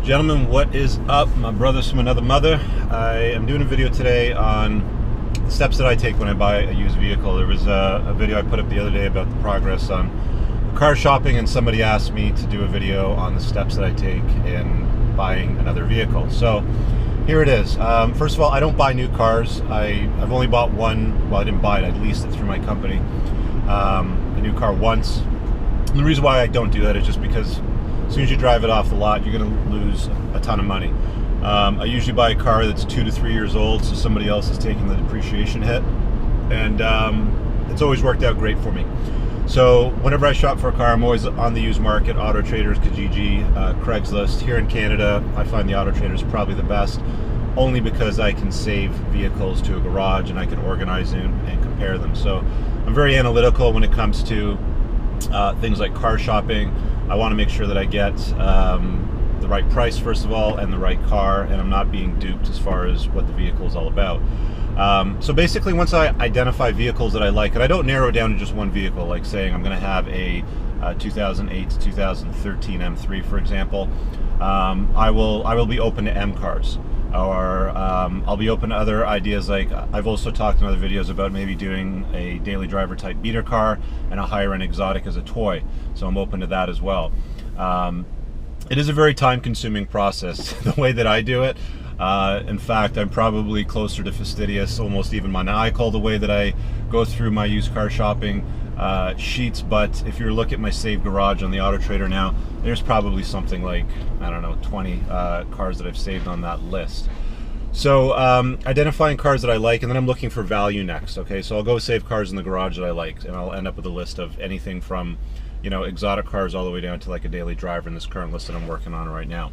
Gentlemen, what is up? My brothers from another mother. I am doing a video today on the steps that I take when I buy a used vehicle. There was a video I put up the other day about the progress on car shopping, and somebody asked me to do a video on the steps that I take in buying another vehicle. So here it is. First of all, I don't buy new cars. I've only bought one. Well, I didn't buy it. I leased it through my company. A new car once. And the reason why I don't do that is just because as soon as you drive it off the lot, you're going to lose a ton of money. I usually buy a car that's 2 to 3 years old, so somebody else is taking the depreciation hit, and it's always worked out great for me. So whenever I shop for a car, I'm always on the used market, Auto Traders, Kijiji, Craigslist. Here in Canada, I find the Auto Traders probably the best, only because I can save vehicles to a garage and I can organize them and compare them. So I'm very analytical when it comes to things like car shopping. I want to make sure that I get the right price, first of all, and the right car, and I'm not being duped as far as what the vehicle is all about. So basically, once I identify vehicles that I like, and I don't narrow it down to just one vehicle, like saying I'm going to have a 2008 to 2013 M3, for example, I will be open to M cars. Or I'll be open to other ideas. Like I've also talked in other videos about maybe doing a daily driver type beater car and a higher end exotic as a toy, so I'm open to that as well. It is a very time consuming process the way that I do it. In fact, I'm probably closer to fastidious, almost even maniacal, the way that I go through my used car shopping sheets. But if you look at my saved garage on the Auto Trader now, there's probably something like, I don't know, 20 cars that I've saved on that list. So identifying cars that I like, and then I'm looking for value next. Okay, so I'll go save cars in the garage that I liked, and I'll end up with a list of anything from, you know, exotic cars all the way down to like a daily driver in this current list that I'm working on right now.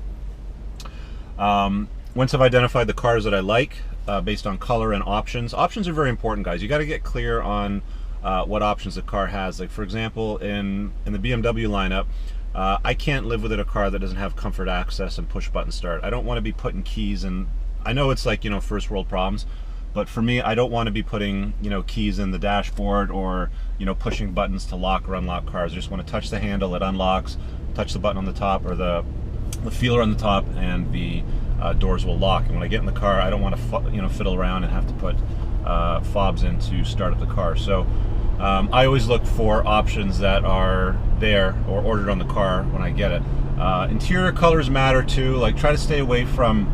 Once I've identified the cars that I like based on color and options are very important, guys. You got to get clear on what options the car has. Like for example, in the BMW lineup, I can't live within a car that doesn't have comfort access and push button start. I don't want to be putting keys in. I know it's like, you know, first world problems, but for me, I don't want to be putting, you know, keys in the dashboard or, you know, pushing buttons to lock or unlock cars. I just want to touch the handle, it unlocks, touch the button on the top or the feeler on the top, and the doors will lock. And when I get in the car, I don't want to, you know, fiddle around and have to put fobs in to start up the car. So I always look for options that are there or ordered on the car when I get it. Interior colors matter too. Like try to stay away from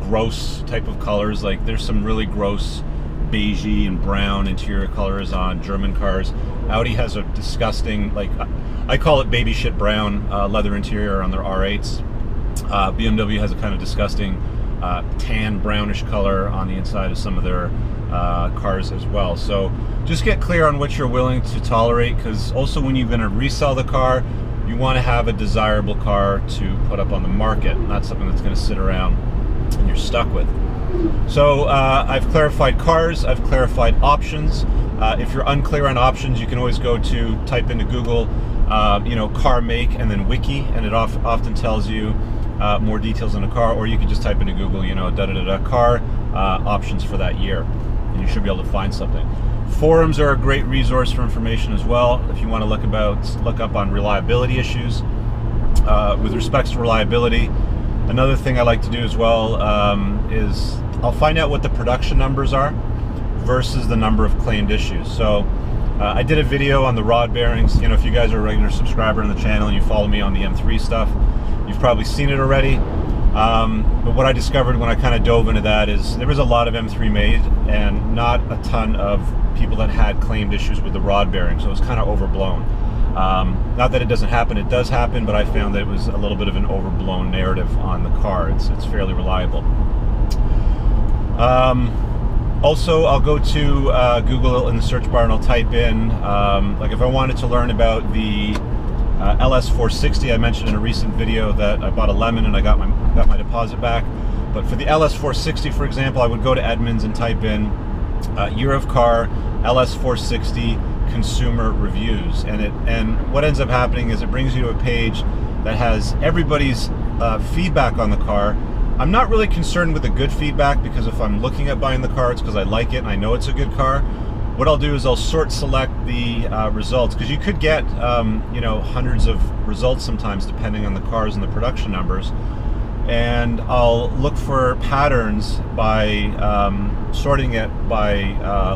gross type of colors. Like there's some really gross beigey and brown interior colors on German cars. Audi has a disgusting, like I call it baby shit brown leather interior on their R8s. BMW has a kind of disgusting tan brownish color on the inside of some of their cars as well. So just get clear on what you're willing to tolerate, because also when you're going to resell the car, you want to have a desirable car to put up on the market, not something that's going to sit around and you're stuck with. So I've clarified cars, I've clarified options. If you're unclear on options, you can always go to type into Google, you know, car make and then wiki, and it often tells you more details on a car. Or you can just type into Google, you know, car options for that year, and you should be able to find something. Forums are a great resource for information as well if you want to look up on reliability issues. With respects to reliability, another thing I like to do as well is I'll find out what the production numbers are versus the number of claimed issues. So I did a video on the rod bearings. You know, if you guys are a regular subscriber on the channel and you follow me on the M3 stuff, you've probably seen it already. But what I discovered when I kind of dove into that is there was a lot of M3 made and not a ton of people that had claimed issues with the rod bearing, so it was kind of overblown. Not that it doesn't happen, it does happen, but I found that it was a little bit of an overblown narrative on the car. It's fairly reliable. Also, I'll go to Google in the search bar and I'll type in, like if I wanted to learn about the LS460, I mentioned in a recent video that I bought a lemon and I got my deposit back. But for the LS460, for example, I would go to Edmunds and type in year of car LS460 consumer reviews, and what ends up happening is it brings you to a page that has everybody's feedback on the car. I'm not really concerned with the good feedback, because if I'm looking at buying the car, it's because I like it and I know it's a good car. what I'll do is I'll select the results, because you could get you know, hundreds of results sometimes depending on the cars and the production numbers, and I'll look for patterns by sorting it by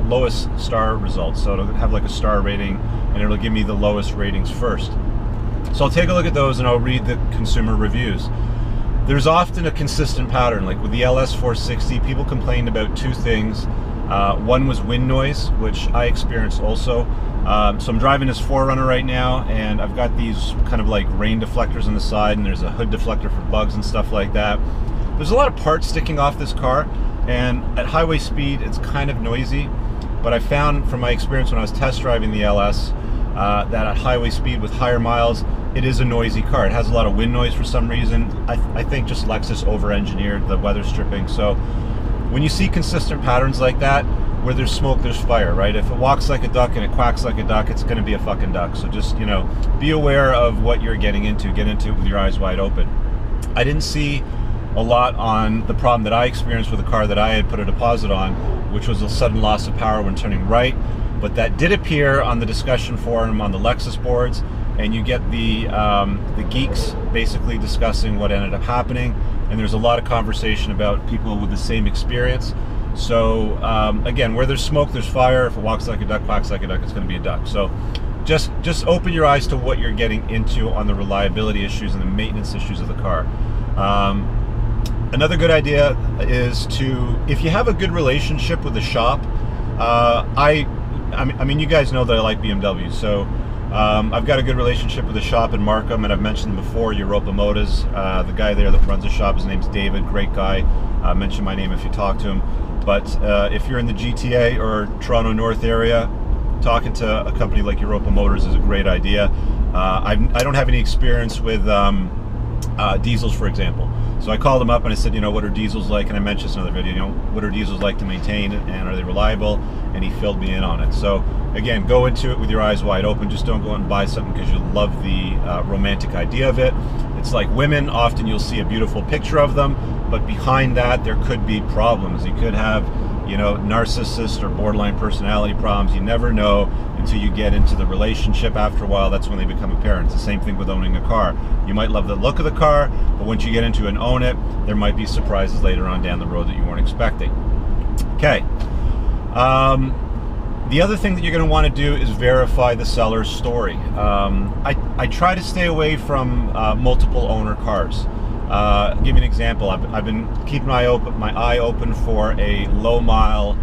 lowest star results. So it'll have like a star rating, and it'll give me the lowest ratings first. So I'll take a look at those and I'll read the consumer reviews. There's often a consistent pattern. Like with the LS460, people complained about two things. One was wind noise, which I experienced also. So I'm driving this 4Runner right now, and I've got these kind of like rain deflectors on the side, and there's a hood deflector for bugs and stuff like that. There's a lot of parts sticking off this car, and at highway speed it's kind of noisy, but I found from my experience when I was test driving the LS that at highway speed with higher miles, it is a noisy car. It has a lot of wind noise for some reason. I think just Lexus over-engineered the weather stripping. So when you see consistent patterns like that, where there's smoke, there's fire, right? If it walks like a duck and it quacks like a duck, it's going to be a fucking duck. So just, you know, be aware of what you're getting into. Get into it with your eyes wide open. I didn't see a lot on the problem that I experienced with a car that I had put a deposit on, which was a sudden loss of power when turning right. But that did appear on the discussion forum on the Lexus boards, and you get the geeks basically discussing what ended up happening, and there's a lot of conversation about people with the same experience. So again, where there's smoke, there's fire. If it walks like a duck, quacks like a duck, it's going to be a duck. So just open your eyes to what you're getting into on the reliability issues and the maintenance issues of the car. Another good idea is to, if you have a good relationship with the shop, I mean, you guys know that I like BMW, so I've got a good relationship with the shop in Markham, and I've mentioned before, Europa Motors. The guy there that runs the shop, his name's David, great guy. Mention my name if you talk to him. But if you're in the GTA or Toronto North area, talking to a company like Europa Motors is a great idea. I don't have any experience with diesels, for example. So I called him up and I said, you know, what are diesels like? And I mentioned this in another video, you know, what are diesels like to maintain, and are they reliable? And he filled me in on it. So again, go into it with your eyes wide open. Just don't go out and buy something because you love the romantic idea of it. It's like women. Often you'll see a beautiful picture of them, but behind that there could be problems. You could have, you know, narcissist or borderline personality problems. You never know until you get into the relationship. After a while, that's when they become apparent. It's the same thing with owning a car. You might love the look of the car, but once you get into it and own it, there might be surprises later on down the road that you weren't expecting. Okay. The other thing that you're going to want to do is verify the seller's story. I try to stay away from multiple owner cars. I'll give you an example. I've been keeping my eye open for a low mile,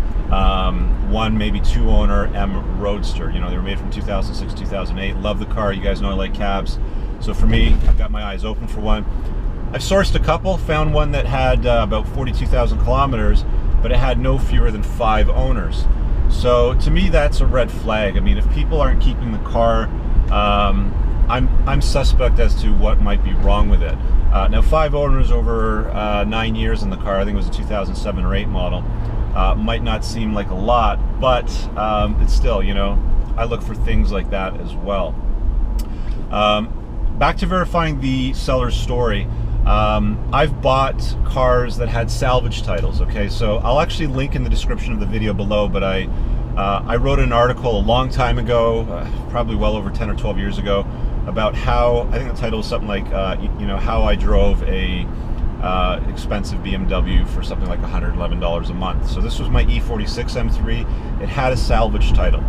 one, maybe two owner M Roadster. You know, they were made from 2006, 2008. Love the car. You guys know I like cabs. So for me, I've got my eyes open for one. I've sourced a couple, found one that had about 42,000 kilometers, but it had no fewer than 5 owners. So to me, that's a red flag. I mean, if people aren't keeping the car, I'm suspect as to what might be wrong with it. Now, 5 owners over 9 years in the car, I think it was a 2007 or 8 model, might not seem like a lot, but it's still, you know, I look for things like that as well. Back to verifying the seller's story. I've bought cars that had salvage titles. Okay, so I'll actually link in the description of the video below, but I wrote an article a long time ago, probably well over 10 or 12 years ago, about how, I think the title was something like, you know, how I drove a expensive BMW for something like $111 a month. So this was my E46 M3. It had a salvage title,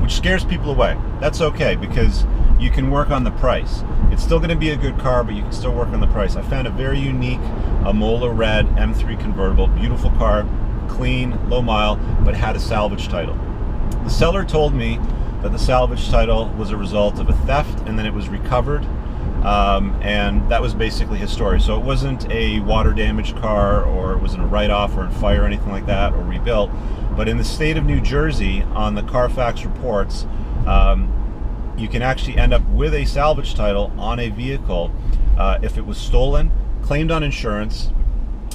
which scares people away. That's okay, because you can work on the price. It's still going to be a good car, but you can still work on the price. I found a very unique Amola Red M3 convertible, beautiful car, clean, low mile, but had a salvage title. The seller told me that the salvage title was a result of a theft, and then it was recovered, and that was basically his story. So it wasn't a water damaged car, or it wasn't a write-off or in fire or anything like that, or rebuilt. But in the state of New Jersey, on the Carfax reports, you can actually end up with a salvage title on a vehicle if it was stolen, claimed on insurance,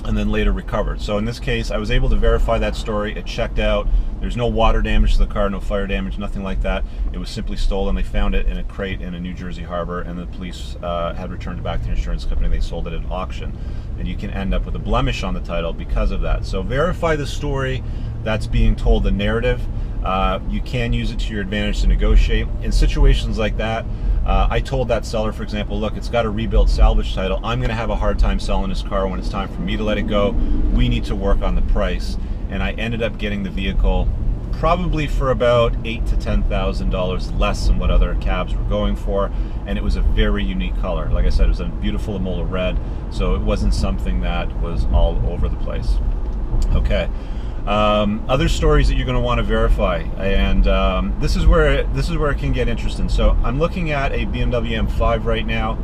and then later recovered. So in this case, I was able to verify that story. It checked out. There's no water damage to the car, no fire damage, nothing like that. It was simply stolen. They found it in a crate in a New Jersey harbor, and the police had returned it back to the insurance company. They sold it at auction. And you can end up with a blemish on the title because of that. So verify the story that's being told, the narrative. You can use it to your advantage to negotiate. In situations like that, I told that seller, for example, look, it's got a rebuilt salvage title. I'm going to have a hard time selling this car when it's time for me to let it go. We need to work on the price. And I ended up getting the vehicle probably for about $8,000 to $10,000 less than what other cabs were going for, and it was a very unique color. Like I said, it was a beautiful Imola red, so it wasn't something that was all over the place. Okay. Other stories that you're going to want to verify, and this is where it can get interesting. So I'm looking at a BMW M5 right now,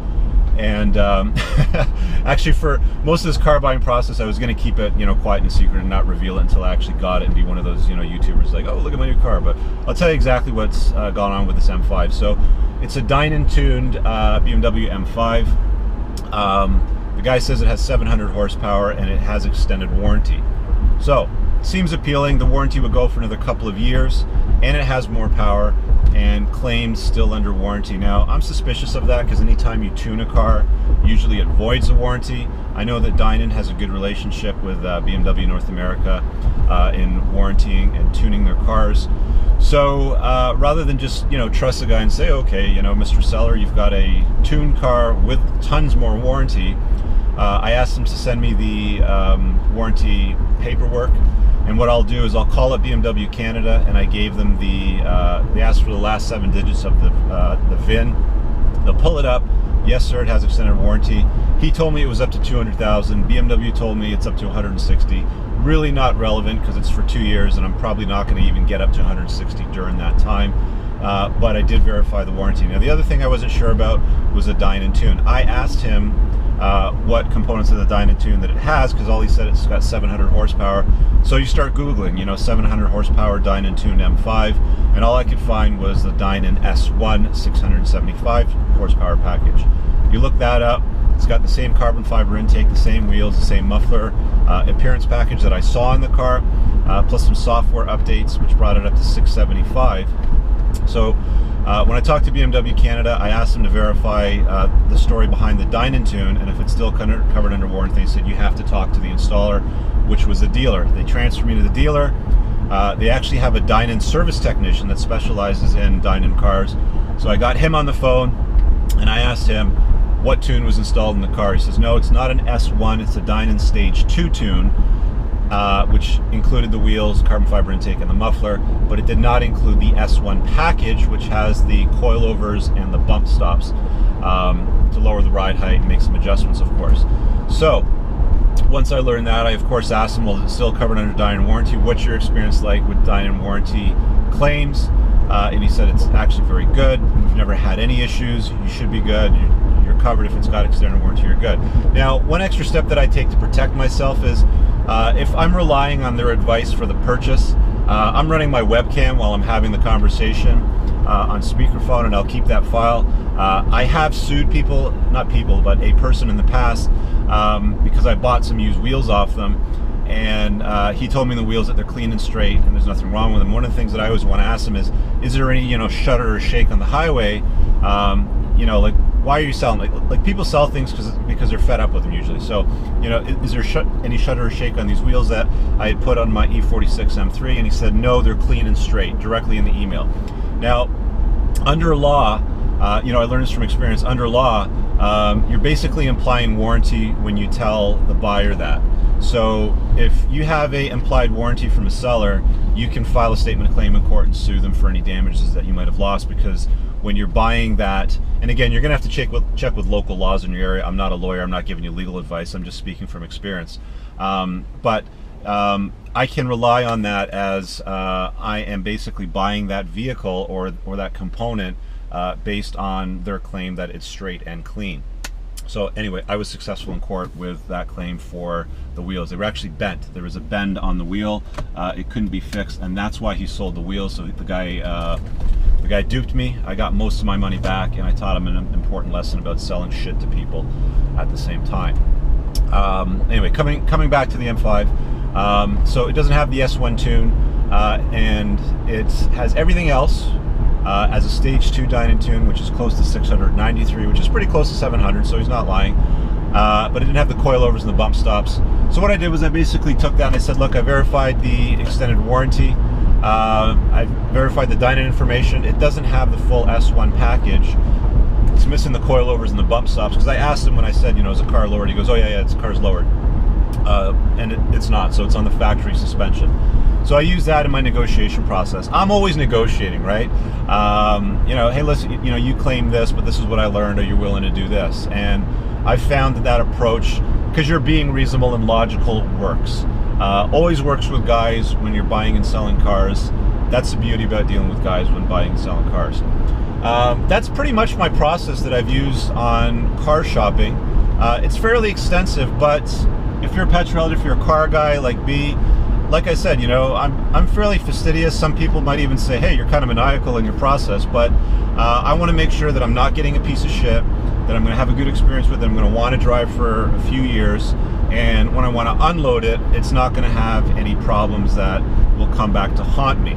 and actually for most of this car buying process, I was going to keep it, quiet and secret and not reveal it until I actually got it and be one of those, YouTubers like, oh, look at my new car. But I'll tell you exactly what's gone on with this M5. So it's a Dynon-tuned BMW M5. The guy says it has 700 horsepower and it has extended warranty. So seems appealing. The warranty would go for another couple of years, and it has more power, and claims still under warranty. Now, I'm suspicious of that because anytime you tune a car, usually it voids the warranty. I know that Dynon has a good relationship with BMW North America in warrantying and tuning their cars. So rather than just trust the guy and say, okay, Mr. Seller, you've got a tuned car with tons more warranty, I asked them to send me the warranty paperwork. And what I'll do is I'll call up BMW Canada, and I gave them they asked for the last 7 digits of the VIN. They'll pull it up. Yes, sir, it has extended warranty. He told me it was up to 200,000. BMW told me it's up to 160. Really not relevant because it's for 2 years, and I'm probably not going to even get up to 160 during that time. But I did verify the warranty. Now, the other thing I wasn't sure about was a Dynon tune. I asked him what components of the Dynon tune that it has, because all he said it's got 700 horsepower. So you start Googling, 700 horsepower Dynon tuned M5, and all I could find was the Dynon S1 675 horsepower package. You look that up, it's got the same carbon fiber intake, the same wheels, the same muffler, appearance package that I saw in the car, plus some software updates, which brought it up to 675. So when I talked to BMW Canada, I asked them to verify the story behind the Dynon tune, and if it's still covered under warranty, they said you have to talk to the installer, which was the dealer. They transferred me to the dealer. They actually have a Dynon service technician that specializes in Dynon cars. So I got him on the phone, and I asked him what tune was installed in the car. He says, no, it's not an S1, it's a Dynon Stage 2 tune, which included the wheels, carbon fiber intake, and the muffler, but it did not include the S1 package, which has the coilovers and the bump stops to lower the ride height and make some adjustments, of course. So once I learned that, I of course asked him, well, is it still covered under Dynon warranty? What's your experience like with Dynon warranty claims? And he said it's actually very good. We've never had any issues. You should be good. You're covered. If it's got extended warranty, you're good. Now, one extra step that I take to protect myself is if I'm relying on their advice for the purchase, I'm running my webcam while I'm having the conversation on speakerphone, and I'll keep that file. I have sued people, not people, but a person in the past because I bought some used wheels off them, and he told me the wheels that they're clean and straight and there's nothing wrong with them. One of the things that I always want to ask them is there any shudder or shake on the highway? Like, why are you selling? Like people sell things because they're fed up with them usually. So, is there any shudder or shake on these wheels that I had put on my E46 M3? And he said, no, they're clean and straight, directly in the email. Now, under law, I learned this from experience. Under law, you're basically implying warranty when you tell the buyer that. So if you have a implied warranty from a seller, you can file a statement of claim in court and sue them for any damages that you might have lost, because when you're buying that, and again, you're going to have to check with local laws in your area. I'm not a lawyer. I'm not giving you legal advice. I'm just speaking from experience. But I can rely on that as I am basically buying that vehicle or that component based on their claim that it's straight and clean. So anyway, I was successful in court with that claim for the wheels. They were actually bent. There was a bend on the wheel. It couldn't be fixed, and that's why he sold the wheels. So the guy duped me. I got most of my money back, and I taught him an important lesson about selling shit to people at the same time. Anyway, coming back to the M5. So it doesn't have the S1 tune, and it has everything else as a Stage 2 Dynon tune, which is close to 693, which is pretty close to 700, so he's not lying. But it didn't have the coilovers and the bump stops. So what I did was I basically took that and I said, look, I verified the extended warranty. I verified the Dyna information. It doesn't have the full S1 package. It's missing the coilovers and the bump stops, because I asked him when I said, you know, is the car lowered? He goes, oh yeah, the car's lowered. And it's not, so it's on the factory suspension. So I use that in my negotiation process. I'm always negotiating, right? You know, hey, listen, you know, you claim this, but this is what I learned. Are you willing to do this? And I found that approach, because you're being reasonable and logical, works. Always works with guys when you're buying and selling cars. That's the beauty about dealing with guys when buying and selling cars. That's pretty much my process that I've used on car shopping. It's fairly extensive, but if you're a petrolhead, if you're a car guy like me, like I said, you know, I'm fairly fastidious. Some people might even say, hey, you're kind of maniacal in your process, but I want to make sure that I'm not getting a piece of shit, that I'm going to have a good experience with it. I'm going to want to drive for a few years, and when I want to unload it, it's not going to have any problems that will come back to haunt me.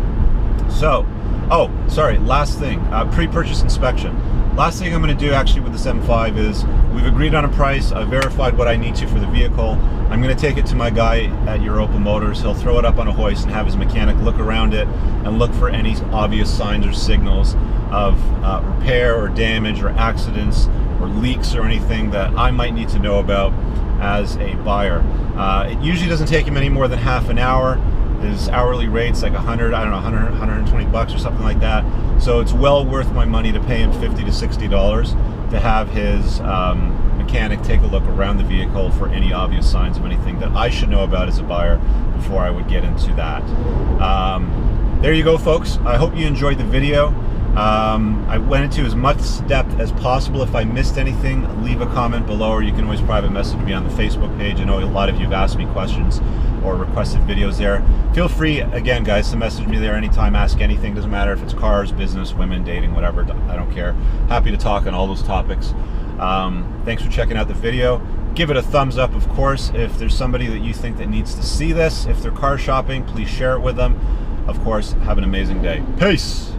So, oh, sorry, last thing, pre-purchase inspection. Last thing I'm going to do actually with this M5 is we've agreed on a price. I've verified what I need to for the vehicle. I'm going to take it to my guy at Europa Motors. He'll throw it up on a hoist and have his mechanic look around it and look for any obvious signs or signals of repair or damage or accidents or leaks or anything that I might need to know about as a buyer. It usually doesn't take him any more than half an hour. His hourly rate's like 100, I don't know, 100, 120 bucks or something like that. So it's well worth my money to pay him $50 to $60 to have his mechanic take a look around the vehicle for any obvious signs of anything that I should know about as a buyer before I would get into that. There you go, folks. I hope you enjoyed the video. I went into as much depth as possible. If I missed anything, leave a comment below, or you can always private message me on the Facebook page. I know a lot of you have asked me questions or requested videos there. Feel free, again, guys, to message me there anytime, ask anything. Doesn't matter if it's cars, business, women, dating, whatever, I don't care. Happy to talk on all those topics. Thanks for checking out the video. Give it a thumbs up, of course. If there's somebody that you think that needs to see this, if they're car shopping, please share it with them. Of course, have an amazing day. Peace!